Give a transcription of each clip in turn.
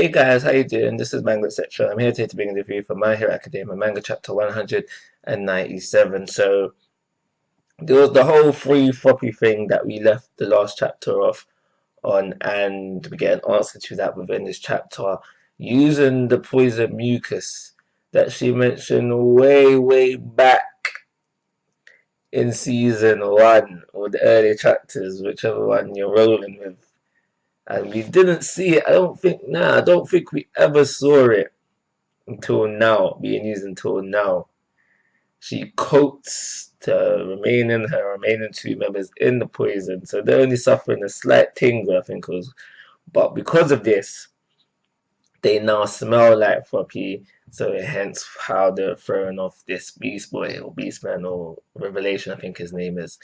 Hey guys, how you doing? This is Manga etc. I'm here today to bring a review for My Hero Academia manga chapter 197. So there was the whole free floppy thing that we left the last chapter off on, and we get an answer to that within this chapter using the poison mucus that she mentioned way back in season 1 or the early chapters, whichever one you're rolling with. And we didn't see it. I don't think we ever saw it until now, being used until now. She coats her remaining two members in the poison, so they're only suffering a slight tingle, I think it was. But because of this, they now smell like Floppy, so hence how they're throwing off this Beast Boy or Beastman or Revelation, I think his name is.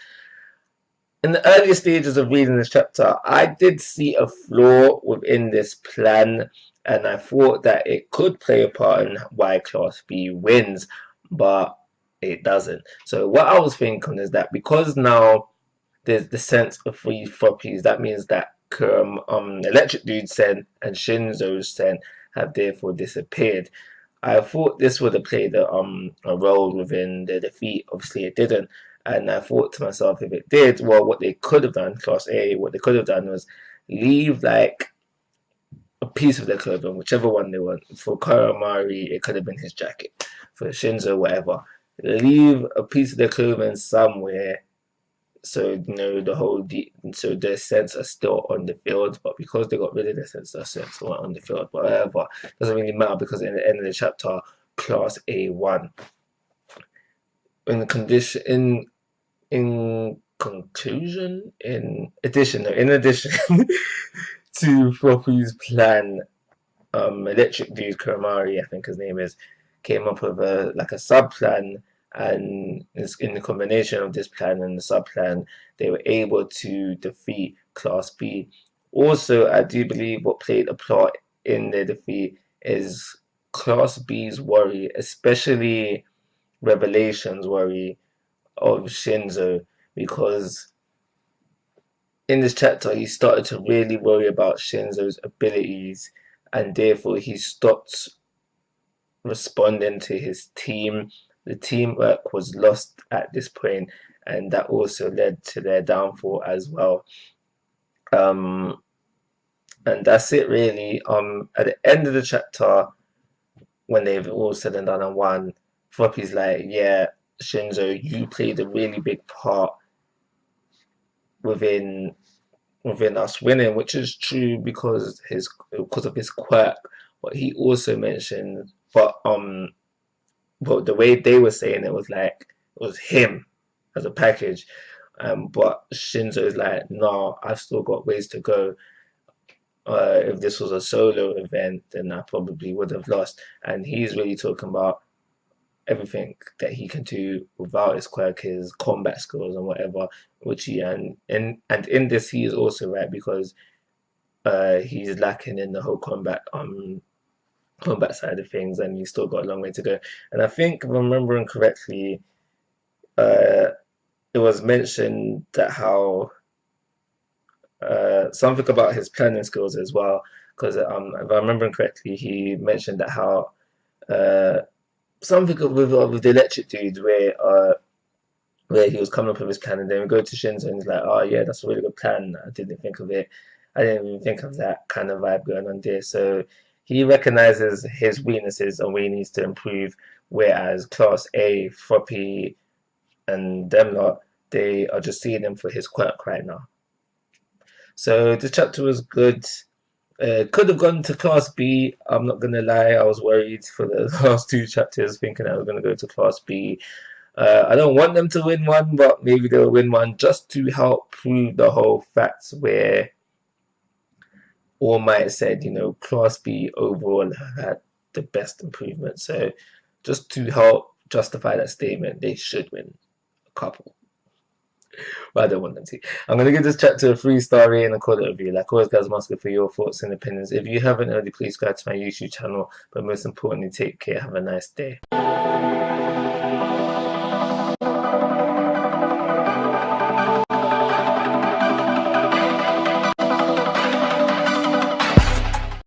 In the earlier stages of reading this chapter, I did see a flaw within this plan, and I thought that it could play a part in why Class B wins, but it doesn't. So what I was thinking is that because now there's the sense of three floppies, that means that Electric Dude's scent and Shinzo's scent have therefore disappeared. I thought this would have played a role within the defeat. Obviously it didn't. And I thought to myself, if it did, well, what they could have done, Class A, what they could have done was leave like a piece of their clothing, whichever one they want. For Karamari, it could have been his jacket. For Shinzo, whatever. Leave a piece of their clothing somewhere, so you know so their scents are still on the field. But because they got rid of their scents weren't on the field. But whatever, doesn't really matter because in the end of the chapter, Class A won. In addition to Floppy's plan, Electric Dude Karamari, I think his name is, came up with a sub plan, and in the combination of this plan and the sub plan, they were able to defeat Class B. Also, I do believe what played a part in their defeat is Class B's worry, especially Revelation's worry of Shinzo, because in this chapter he started to really worry about Shinzo's abilities, and therefore he stopped responding to his team. The teamwork was lost at this point, and that also led to their downfall as well. And that's it really. At the end of the chapter, when they've all said and done and won, Floppy's like, yeah, Shinzo, you played a really big part within us winning, which is true because of his quirk. But he also mentioned, but the way they were saying it was like it was him as a package. But Shinzo is like, no, I've still got ways to go. If this was a solo event, then I probably would have lost. And he's really talking about everything that he can do without his quirk, his combat skills and whatever, which he and in this he is also right, because he's lacking in the whole combat side of things, and he's still got a long way to go. And I think if I'm remembering correctly, it was mentioned that how something about his planning skills as well, because if I'm remembering correctly, he mentioned that how something with the Electric Dude where he was coming up with his plan, and then we go to Shinzo and he's like, oh yeah, that's a really good plan. I didn't think of it. I didn't even think of that kind of vibe going on there. So he recognizes his weaknesses and where he needs to improve, whereas Class A, Floppy, and them lot, they are just seeing him for his quirk right now. So this chapter was good. Could have gone to Class B. I'm not gonna lie, I was worried for the last two chapters, thinking I was gonna go to Class B. I don't want them to win one, but maybe they'll win one just to help prove the whole facts where All Might said, you know, Class B overall had the best improvement. So just to help justify that statement, they should win a couple. But I don't want them to. I'm going to give this chapter a 3-star rating and call it a review. Like always, guys, I'm asking for your thoughts and opinions. If you haven't already, please subscribe to my YouTube channel. But most importantly, take care. Have a nice day.